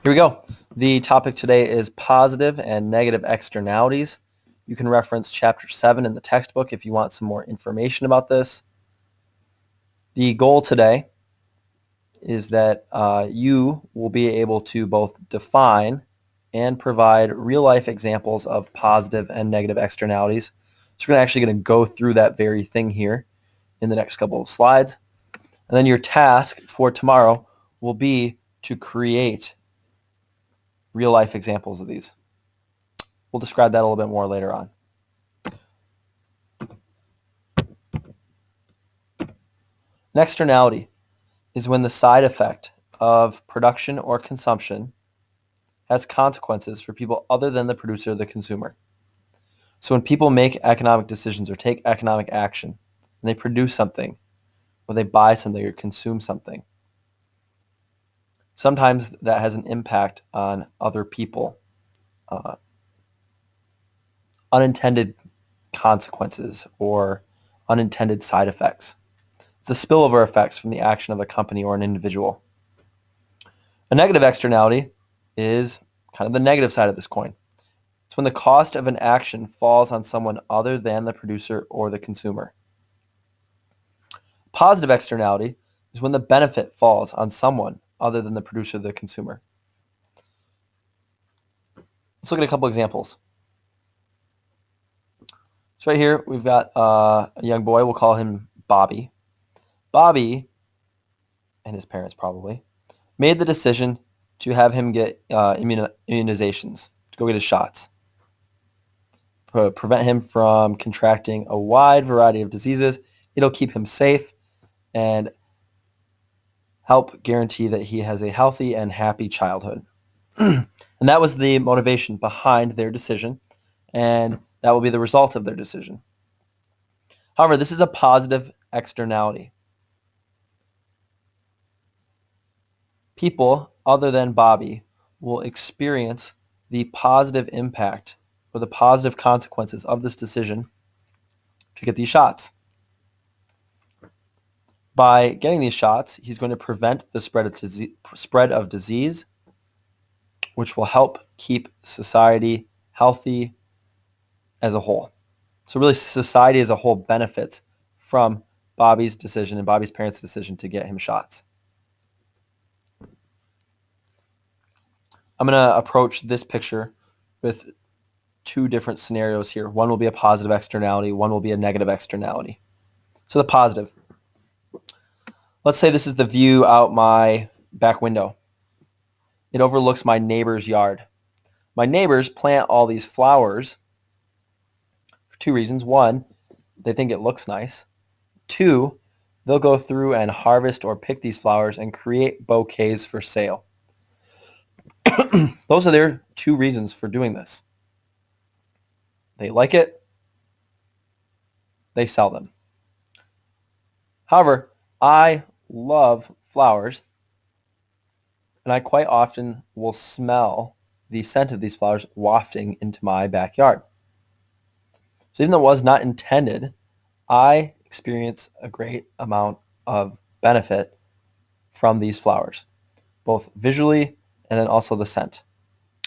Here we go. The topic today is positive and negative externalities. You can reference chapter 7 in the textbook if you want some more information about this. The goal today is that you will be able to both define and provide real-life examples of positive and negative externalities. So we're actually going to go through that very thing here in the next couple of slides. And then your task for tomorrow will be to create real-life examples of these. We'll describe that a little bit more later on. An externality is when the side effect of production or consumption has consequences for people other than the producer or the consumer. So when people make economic decisions or take economic action, and they produce something, or they buy something or consume something, sometimes that has an impact on other people, unintended consequences or unintended side effects. It's the spillover effects from the action of a company or an individual. A negative externality is kind of the negative side of this coin. It's when the cost of an action falls on someone other than the producer or the consumer. Positive externality is when the benefit falls on someone other than the producer or the consumer. Let's look at a couple examples. So right here, we've got a young boy. We'll call him Bobby. Bobby, and his parents probably, made the decision to have him get immunizations, to go get his shots, prevent him from contracting a wide variety of diseases. It'll keep him safe and help guarantee that he has a healthy and happy childhood. And that was the motivation behind their decision, and that will be the result of their decision. However, this is a positive externality. People other than Bobby will experience the positive impact or the positive consequences of this decision to get these shots. By getting these shots, he's going to prevent the spread of disease, which will help keep society healthy as a whole. So really, society as a whole benefits from Bobby's decision and Bobby's parents' decision to get him shots. I'm going to approach this picture with two different scenarios here. One will be a positive externality, one will be a negative externality. So the positive. Let's say this is the view out my back window. It overlooks my neighbor's yard. My neighbors plant all these flowers for two reasons. One, they think it looks nice. Two, they'll go through and harvest or pick these flowers and create bouquets for sale. Those are their two reasons for doing this. They like it, they sell them. However, I love flowers, and I quite often will smell the scent of these flowers wafting into my backyard. So even though it was not intended, I experience a great amount of benefit from these flowers, both visually and then also the scent.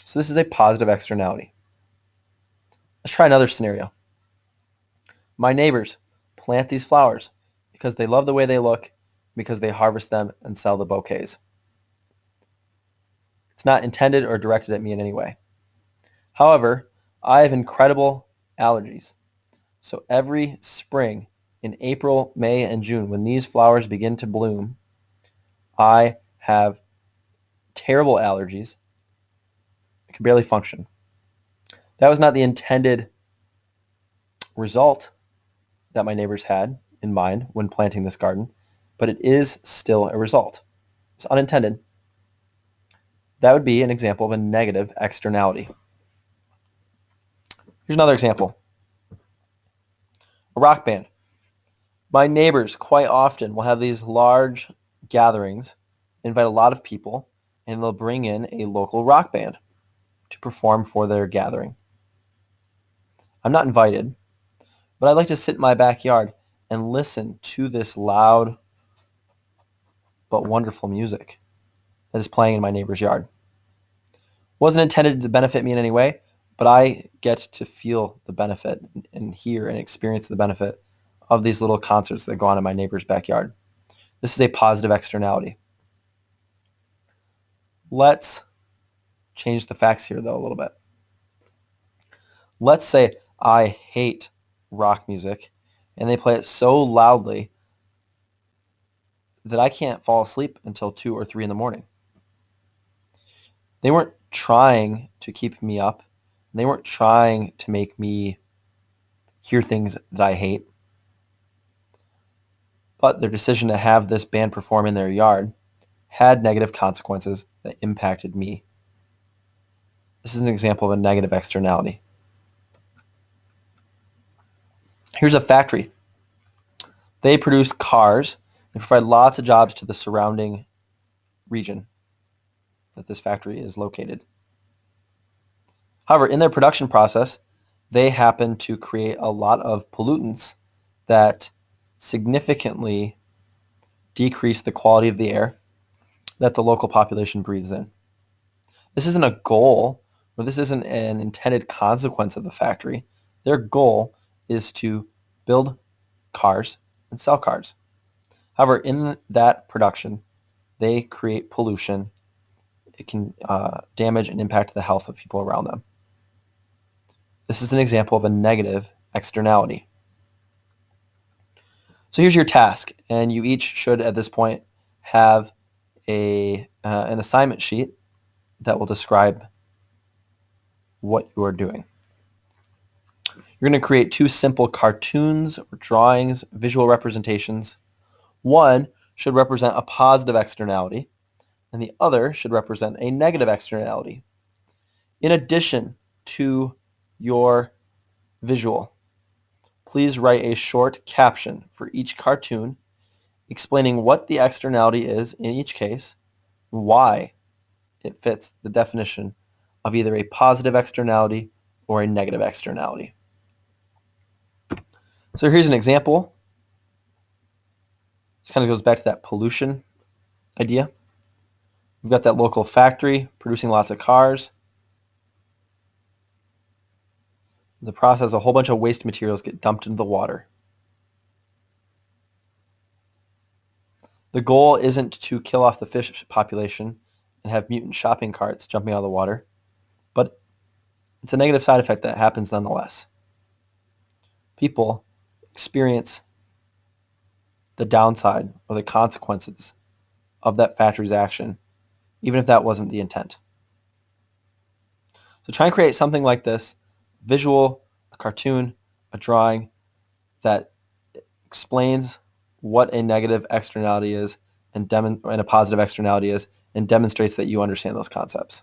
So this is a positive externality. Let's try another scenario. My neighbors plant these flowers because they love the way they look, because they harvest them and sell the bouquets. It's not intended or directed at me in any way. However, I have incredible allergies. So every spring in April, May, and June, when these flowers begin to bloom, I have terrible allergies. I can barely function. That was not the intended result that my neighbors had in mind when planting this garden, but it is still a result. It's unintended. That would be an example of a negative externality. Here's another example. A rock band. My neighbors quite often will have these large gatherings, invite a lot of people, and they'll bring in a local rock band to perform for their gathering. I'm not invited, but I like to sit in my backyard and listen to this loud but wonderful music that is playing in my neighbor's yard. Wasn't intended to benefit me in any way, but I get to feel the benefit and hear and experience the benefit of these little concerts that go on in my neighbor's backyard. This is a positive externality. Let's change the facts here, though, a little bit. Let's say I hate rock music, and they play it so loudly that I can't fall asleep until 2 or 3 in the morning. They weren't trying to keep me up. They weren't trying to make me hear things that I hate. But their decision to have this band perform in their yard had negative consequences that impacted me. This is an example of a negative externality. Here's a factory. They produce cars and provide lots of jobs to the surrounding region that this factory is located. However, in their production process, they happen to create a lot of pollutants that significantly decrease the quality of the air that the local population breathes in. This isn't a goal, or this isn't an intended consequence of the factory. Their goal is to build cars and sell cars. However, in that production, they create pollution. It can damage and impact the health of people around them. This is an example of a negative externality. So here's your task, and you each should at this point have an assignment sheet that will describe what you are doing. You're going to create 2 simple cartoons or drawings, visual representations. One should represent a positive externality, and the other should represent a negative externality. In addition to your visual, please write a short caption for each cartoon explaining what the externality is in each case, why it fits the definition of either a positive externality or a negative externality. So here's an example. This kind of goes back to that pollution idea. We've got that local factory producing lots of cars. In the process, a whole bunch of waste materials get dumped into the water. The goal isn't to kill off the fish population and have mutant shopping carts jumping out of the water, but it's a negative side effect that happens nonetheless. People experience the downside or the consequences of that factory's action, even if that wasn't the intent. So try and create something like this, visual, a cartoon, a drawing that explains what a negative externality is and a positive externality is, and demonstrates that you understand those concepts.